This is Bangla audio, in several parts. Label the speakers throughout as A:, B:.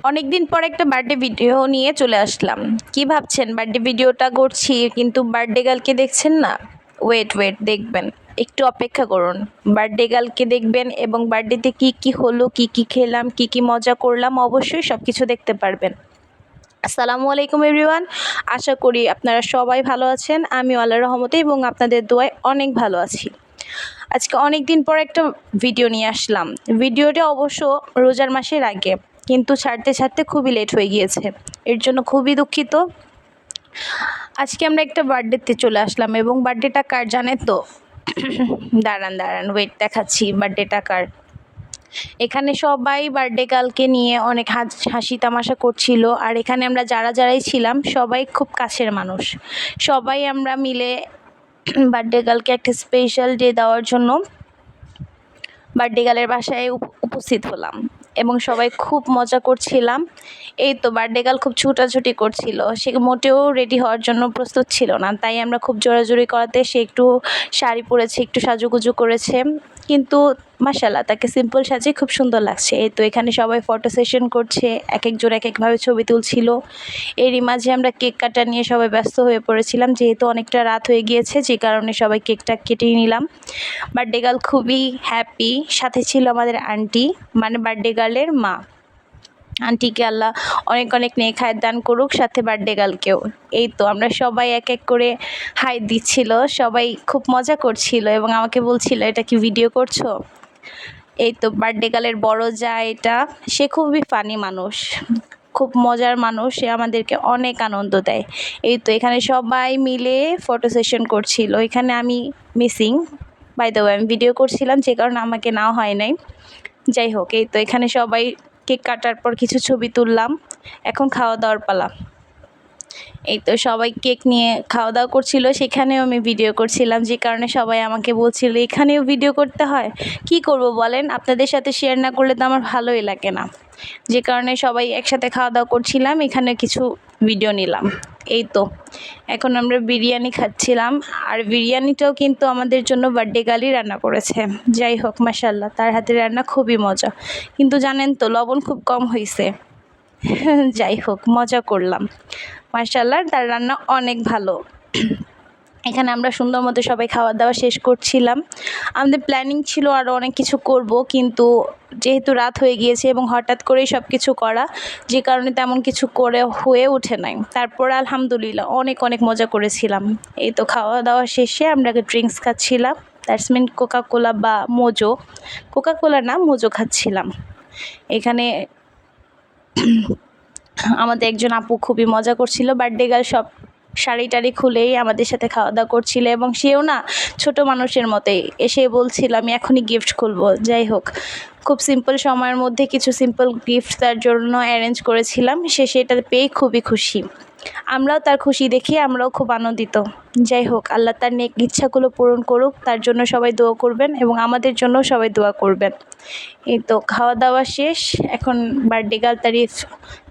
A: অনেক দিন পর একটা বার্থডে ভিডিও নিয়ে চলে আসলাম। কি ভাবছেন বার্থডে ভিডিওটা করছি কিন্তু বার্থডে গার্লকে দেখছেন না? ওয়েট দেখবেন, একটু অপেক্ষা করুন। বার্থডে গার্লকে দেখবেন এবং বার্থডেতে কি কি হলো, কি কি খেলাম, কি কি মজা করলাম, অবশ্যই সব কিছু দেখতে পারবেন। আসসালামু আলাইকুম এভরিওয়ান, আশা করি আপনারা সবাই ভালো আছেন। আমি আল্লাহর রহমতে এবং আপনাদের দোয়ায় অনেক ভালো আছি। আজকে অনেক দিন পর একটা ভিডিও নিয়ে আসলাম। ভিডিওটা অবশ্য রোজার মাসের আগে, কিন্তু ছাড়তে খুবই লেট হয়ে গিয়েছে, এর জন্য খুবই দুঃখিত। আজকে আমরা একটা বার্থডেতে চলে আসলাম এবং বার্থডেটা কার জানেন তো? দাঁড়ান ওয়েট দেখাচ্ছি বার্থডেটা কার। এখানে সবাই বার্থডে গার্লকে নিয়ে অনেক হাসি তামাশা করছিল, আর এখানে আমরা যারাই ছিলাম সবাই খুব কাছের মানুষ। সবাই আমরা মিলে বার্থডে গার্লকে একটা স্পেশাল ডে দেওয়ার জন্য বার্থডে গার্লের বাসায় উপস্থিত হলাম এবং সবাই খুব মজা করছিলাম। এই তো বার্থডে গার্ল খুব ছুটাছুটি করছিল, সে মোটেও রেডি হওয়ার জন্য প্রস্তুত ছিল না, তাই আমরা খুব জোরাজুরি করাতে সে একটু শাড়ি পরেছে, একটু সাজুগুজু করেছে, কিন্তু মাশাআল্লাহ তাকে সিম্পল সাজে খুব সুন্দর লাগছে। এই তো এখানে সবাই ফটো সেশন করছে, এক একজন এক একভাবে ছবি তুলছিল। এরই মাঝে আমরা কেক কাটা নিয়ে সবাই ব্যস্ত হয়ে পড়েছিলাম, যেহেতু অনেকটা রাত হয়ে গিয়েছে, যে কারণে সবাই কেকটা কেটে নিলাম। বার্থডে গার্ল খুবই হ্যাপি, সাথে ছিল আমাদের আন্টি, মানে বার্থডে গার্লের মা। আন্টিকে আল্লাহ অনেক অনেক নেক হায়াত দান করুক, সাথে বার্থডে গার্লকেও। এই তো আমরা সবাই এক এক করে হাই দিচ্ছিল, সবাই খুব মজা করছিল এবং আমাকে বলছিল এটা কি ভিডিও করছো। এই তো বার্থডে গার্লের বড় যা, এটা সে খুবই ফানি মানুষ, খুব মজার মানুষ, সে আমাদেরকে অনেক আনন্দ দেয়। এই তো এখানে সবাই মিলে ফটো সেশন করছিল, এখানে আমি মিসিং, বাই দ্য ওয়ে আমি ভিডিও করছিলাম, যে কারণে আমাকে নেওয়া হয় নাই। যাই হোক, এই তো এখানে সবাই কেক কাটার পর কিছু ছবি তুললাম, এখন খাওয়া দাওয়ার পালা। এই তো সবাই কেক নিয়ে খাওয়া দাওয়া করছিল, সেখানেও আমি ভিডিও করছিলাম, যে কারণে সবাই আমাকে বলছিল এখানেও ভিডিও করতে হয়। কি করব বলেন, আপনাদের সাথে শেয়ার না করলে তো আমার ভালোই লাগে না, যে কারণে সবাই একসাথে খাওয়া দাওয়া করছিলাম, এখানে কিছু ভিডিও নিলাম। এই তো এখন আমরা বিরিয়ানি খাচ্ছিলাম, আর বিরিয়ানিটাও কিন্তু আমাদের জন্য বার্থডে গার্লই রান্না করেছে। যাই হোক মাশাআল্লাহ, তার হাতের রান্না খুবই মজা, কিন্তু জানেন তো লবণ খুব কম হয়েছে। যাই হোক মজা করলাম, মাশাআল্লাহ তার রান্না অনেক ভালো। এখানে আমরা সুন্দর মতো সবাই খাওয়া দাওয়া শেষ করছিলাম। আমাদের প্ল্যানিং ছিল আরও অনেক কিছু করব, কিন্তু যেহেতু রাত হয়ে গিয়েছে এবং হঠাৎ করেই সব কিছু করা, যে কারণে তেমন কিছু হয়ে ওঠে নাই। তারপর আলহামদুলিল্লাহ অনেক মজা করেছিলাম। এই তো খাওয়া দাওয়া শেষে আমরা ড্রিঙ্কস খাচ্ছিলাম, দ্যাটস মিন কোকাকোলা বা মোজো, কোকাকোলা না মোজো খাচ্ছিলাম। এখানে আমাদের একজন আপু খুবই মজা করছিল, বার্থডে গার্ল সব শাড়ি টাড়ি খুলেই আমাদের সাথে খাওয়া দাওয়া করছিল, এবং সেও না ছোট মানুষের মতোই এসে বলছিল আমি এখনই গিফট খুলবো। যাই হোক খুব সিম্পল সময়ের মধ্যে কিছু সিম্পল গিফট তার জন্য অ্যারেঞ্জ করেছিলাম, সে সেটা পেয়ে খুবই খুশি। আমরাও তার খুশি দেখে আমরাও খুব আনন্দিত। যাই হোক আল্লাহ তার নেক ইচ্ছাগুলো পূরণ করুক, তার জন্য সবাই দোয়া করবেন এবং আমাদের জন্য সবাই দোয়া করবেন। এই তো খাওয়া দাওয়া শেষ, এখন বার্থডে গার্ল তার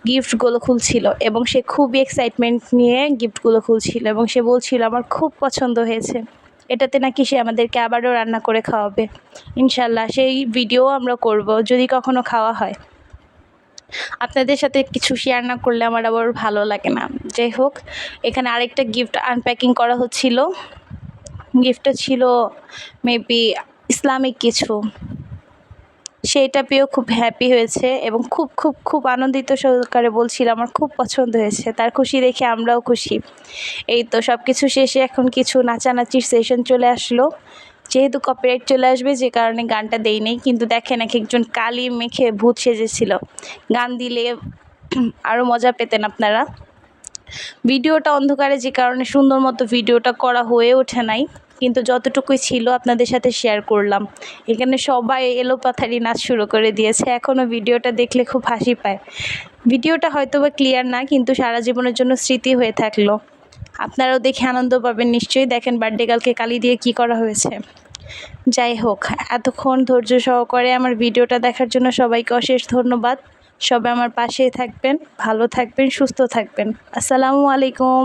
A: গিফটগুলো খুলছিল এবং সে খুবই এক্সাইটমেন্ট নিয়ে গিফটগুলো খুলছিল এবং সে বলছিল আমার খুব পছন্দ হয়েছে, এটাতে নাকি সে আমাদেরকে আবারও রান্না করে খাওয়াবে। ইনশাল্লাহ সেই ভিডিও আমরা করব যদি কখনো খাওয়া হয়। আপনাদের সাথে কিছু শেয়ার না করলে আমার আবার ভালো লাগে না। যাই হোক এখানে আরেকটা গিফট আনপ্যাকিং করা হচ্ছিল, গিফটটা ছিল মেবি ইসলামিক কিছু, সেইটা পেয়েও খুব হ্যাপি হয়েছে এবং খুব আনন্দিত সহকারে বলছিল আমার খুব পছন্দ হয়েছে। তার খুশি দেখে আমরাও খুশি। এই তো সব কিছু শেষে এখন কিছু নাচানাচির সেশন চলে আসলো, যেহেতু কপিরাইট চলে আসবে যে কারণে গানটা দেই নেই, কিন্তু দেখেন এক একজন কালি মেখে ভূত সেজেছিল, গান দিলে আরও মজা পেতেন আপনারা। ভিডিওটা অন্ধকারে, যে কারণে সুন্দর মতো ভিডিওটা করা হয়ে ওঠে নাই, কিন্তু যতটুকুই ছিল আপনাদের সাথে শেয়ার করলাম। এখানে সবাই এলোপাথারি নাচ শুরু করে দিয়েছে, এখনও ভিডিওটা দেখলে খুব হাসি পায়। ভিডিওটা হয়তো বা ক্লিয়ার না, কিন্তু সারা জীবনের জন্য স্মৃতি হয়ে থাকলো। আপনারাও দেখে আনন্দ পাবেন নিশ্চয়ই। দেখেন বার্থডে গার্লকে কালি দিয়ে কি করা হয়েছে। যাই হোক এতক্ষণ ধৈর্য সহকারে আমার ভিডিওটা দেখার জন্য সবাইকে অশেষ ধন্যবাদ। সবাই আমার পাশেই থাকবেন, ভালো থাকবেন, সুস্থ থাকবেন। আসসালামু আলাইকুম।